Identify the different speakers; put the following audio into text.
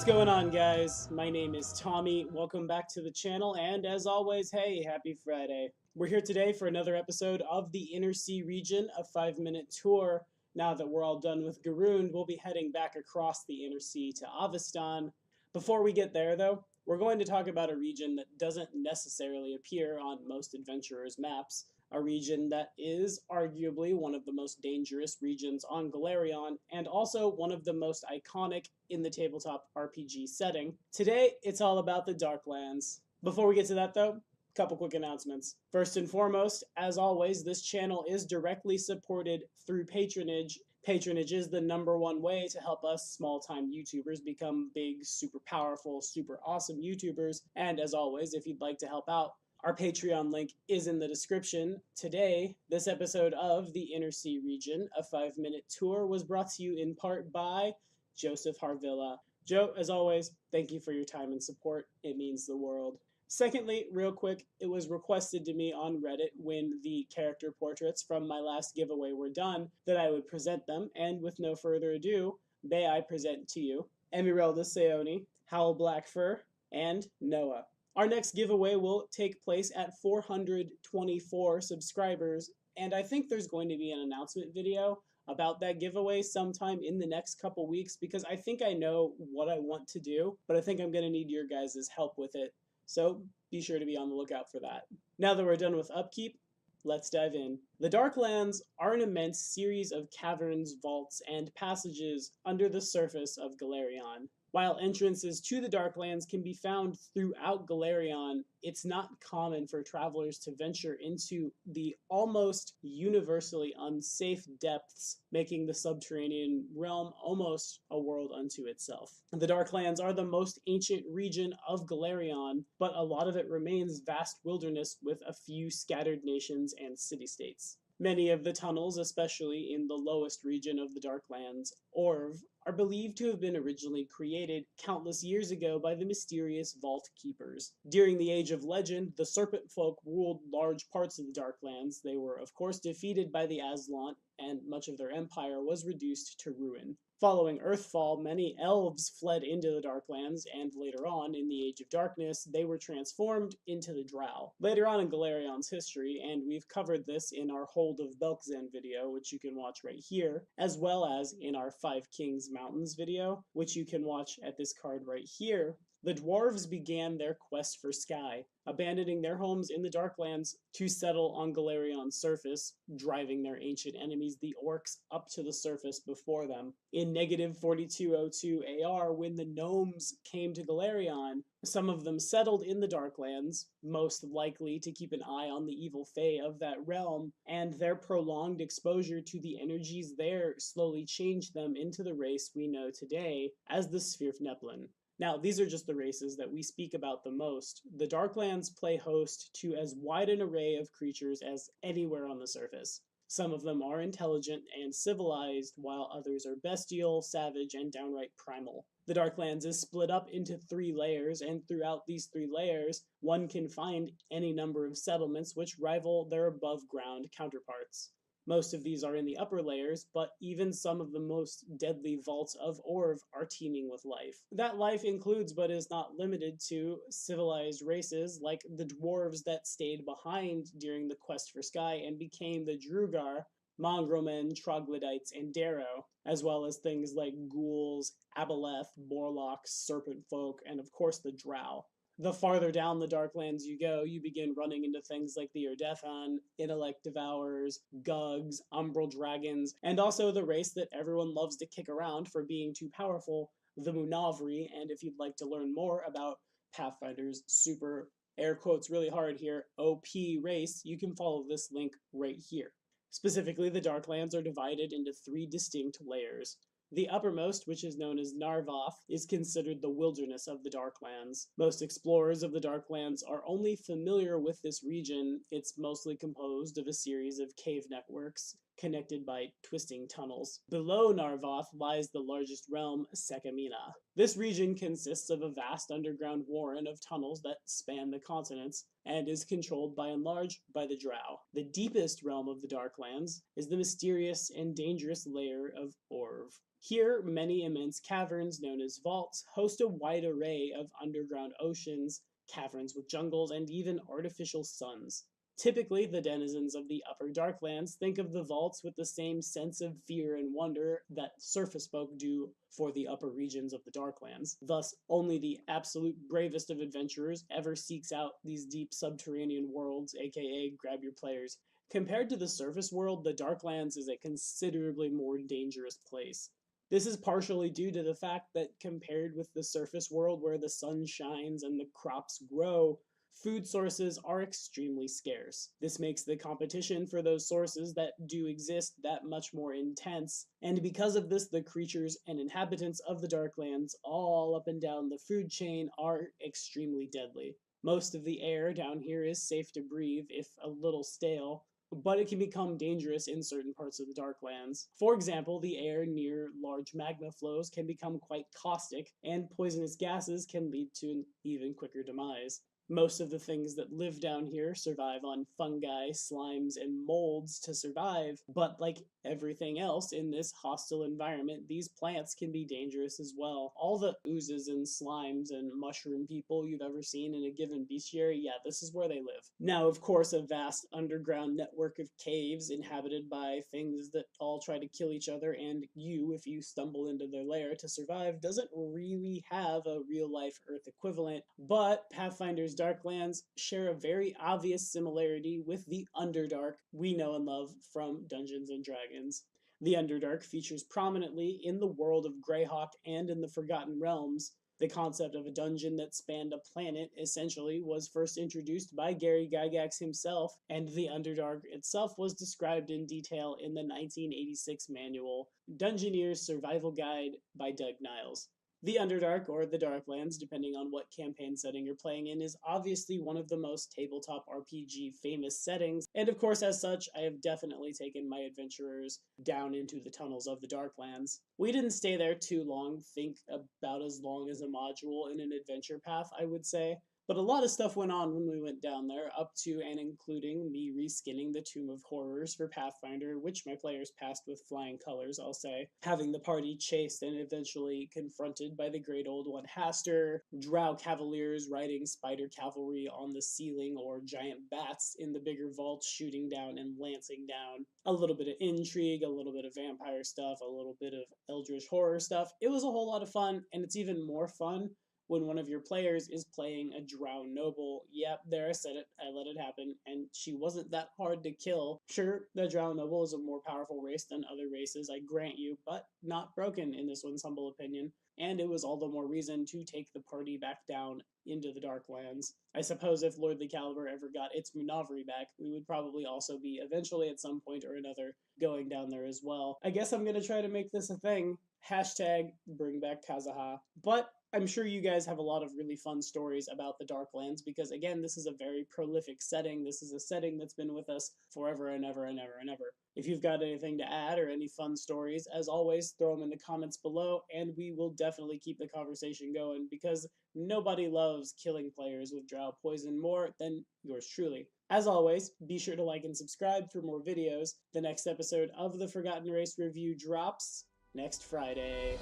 Speaker 1: going on, guys? My name is Tommy. Welcome back to the channel, and as always, hey, happy Friday. We're here today for another episode of the Inner Sea region, a 5-minute tour. Now that we're all done with Garund, we'll be heading back across the Inner Sea to Avestan. Before we get there, though, we're going to talk about a region that doesn't necessarily appear on most adventurers' maps, a region that is arguably one of the most dangerous regions on Galerion, and also one of the most iconic in the tabletop RPG setting. Today, it's all about the Darklands. Before we get to that, though, couple quick announcements. First and foremost, as always, this channel is directly supported through patronage. Patronage is the #1 way to help us small-time YouTubers become big, super powerful, super awesome YouTubers. And as always, if you'd like to help out, our Patreon link is in the description. Today, this episode of the Inner Sea region, a 5-minute tour, was brought to you in part by Joseph Harvilla. Joe, as always, thank you for your time and support. It means the world. Secondly, real quick, it was requested to me on Reddit when the character portraits from my last giveaway were done that I would present them, and with no further ado, may I present to you Emeralda Seoni, Howl Blackfur, and Noah. Our next giveaway will take place at 424 subscribers, and I think there's going to be an announcement video about that giveaway sometime in the next couple weeks, because I think I know what I want to do, but I think I'm going to need your guys' help with it. So be sure to be on the lookout for that. Now that we're done with upkeep, let's dive in. The Darklands are an immense series of caverns, vaults, and passages under the surface of Galerion. While entrances to the Darklands can be found throughout Galerion, it's not common for travelers to venture into the almost universally unsafe depths, making the subterranean realm almost a world unto itself. The Darklands are the most ancient region of Galerion, but a lot of it remains vast wilderness with a few scattered nations and city-states. Many of the tunnels, especially in the lowest region of the Darklands, Orv, are believed to have been originally created countless years ago by the mysterious Vault Keepers. During the Age of Legend, the Serpent Folk ruled large parts of the Darklands. They were, of course, defeated by the Aslant, and much of their empire was reduced to ruin. Following Earthfall, many elves fled into the Darklands, and later on, in the Age of Darkness, they were transformed into the Drow. Later on in Galerion's history, and we've covered this in our Hold of Belkzen video, which you can watch right here, as well as in our 5 Kings Mountains video, which you can watch at this card right here, the dwarves began their quest for Sky, abandoning their homes in the Darklands to settle on Galerion's surface, driving their ancient enemies, the orcs, up to the surface before them. In -4202 AR, when the gnomes came to Galerion, some of them settled in the Darklands, most likely to keep an eye on the evil fae of that realm, and their prolonged exposure to the energies there slowly changed them into the race we know today as the Svirfneblin. Now, these are just the races that we speak about the most. The Darklands play host to as wide an array of creatures as anywhere on the surface. Some of them are intelligent and civilized, while others are bestial, savage, and downright primal. The Darklands is split up into 3 layers, and throughout these 3 layers, one can find any number of settlements which rival their above-ground counterparts. Most of these are in the upper layers, but even some of the most deadly vaults of Orv are teeming with life. That life includes, but is not limited to, civilized races like the dwarves that stayed behind during the quest for Sky and became the Drugar, Mongrelmen, Troglodytes, and Darrow, as well as things like ghouls, aboleth, morlocks, serpent folk, and of course the drow. The farther down the Darklands you go, you begin running into things like the Erdethan, Intellect Devourers, Gugs, Umbral Dragons, and also the race that everyone loves to kick around for being too powerful, the Munavri. And if you'd like to learn more about Pathfinder's super, air quotes really hard here, OP race, you can follow this link right here. Specifically, the Darklands are divided into 3 distinct layers. The uppermost, which is known as Narvoth, is considered the wilderness of the Darklands. Most explorers of the Darklands are only familiar with this region. It's mostly composed of a series of cave networks. connected by twisting tunnels. Below Narvoth lies the largest realm, Sekamina. This region consists of a vast underground warren of tunnels that span the continents, and is controlled by and large by the Drow. The deepest realm of the Darklands is the mysterious and dangerous lair of Orv. Here, many immense caverns known as vaults host a wide array of underground oceans, caverns with jungles, and even artificial suns. Typically, the denizens of the Upper Darklands think of the vaults with the same sense of fear and wonder that surface folk do for the upper regions of the Darklands. Thus, only the absolute bravest of adventurers ever seeks out these deep subterranean worlds, aka grab your players. Compared to the surface world, the Darklands is a considerably more dangerous place. This is partially due to the fact that compared with the surface world where the sun shines and the crops grow, food sources are extremely scarce. This makes the competition for those sources that do exist that much more intense, and because of this, the creatures and inhabitants of the Darklands all up and down the food chain are extremely deadly. Most of the air down here is safe to breathe, if a little stale, but it can become dangerous in certain parts of the Darklands. For example, the air near large magma flows can become quite caustic, and poisonous gases can lead to an even quicker demise. Most of the things that live down here survive on fungi, slimes, and molds to survive, but like everything else in this hostile environment, these plants can be dangerous as well. All the oozes and slimes and mushroom people you've ever seen in a given bestiary, yeah, this is where they live. Now, of course, a vast underground network of caves inhabited by things that all try to kill each other, and you, if you stumble into their lair to survive, doesn't really have a real-life Earth equivalent, but Pathfinder's Darklands share a very obvious similarity with the Underdark we know and love from Dungeons & Dragons. The Underdark features prominently in the world of Greyhawk and in the Forgotten Realms. The concept of a dungeon that spanned a planet, essentially, was first introduced by Gary Gygax himself, and the Underdark itself was described in detail in the 1986 manual, Dungeoneer's Survival Guide by Doug Niles. The Underdark, or the Darklands, depending on what campaign setting you're playing in, is obviously one of the most tabletop RPG famous settings, and of course as such, I have definitely taken my adventurers down into the tunnels of the Darklands. We didn't stay there too long, think about as long as a module in an adventure path, I would say. But a lot of stuff went on when we went down there, up to and including me reskinning the Tomb of Horrors for Pathfinder, which my players passed with flying colors, I'll say. Having the party chased and eventually confronted by the Great Old One Haster, Drow Cavaliers riding spider cavalry on the ceiling, or giant bats in the bigger vaults shooting down and lancing down. A little bit of intrigue, a little bit of vampire stuff, a little bit of eldritch horror stuff. It was a whole lot of fun, and it's even more fun when one of your players is playing a Drow noble. Yep, there I said it, I let it happen, and she wasn't that hard to kill. Sure, the Drow noble is a more powerful race than other races, I grant you, but not broken in this one's humble opinion, and it was all the more reason to take the party back down into the Darklands. I suppose if Lordly Caliber ever got its Munavri back, we would probably also be eventually at some point or another going down there as well. I guess I'm gonna try to make this a thing. Hashtag bring back Kazaha. But I'm sure you guys have a lot of really fun stories about the Darklands because, again, this is a very prolific setting. This is a setting that's been with us forever and ever and ever and ever. If you've got anything to add or any fun stories, as always, throw them in the comments below, and we will definitely keep the conversation going because nobody loves killing players with Drow poison more than yours truly. As always, be sure to like and subscribe for more videos. The next episode of the Forgotten Race Review drops next Friday.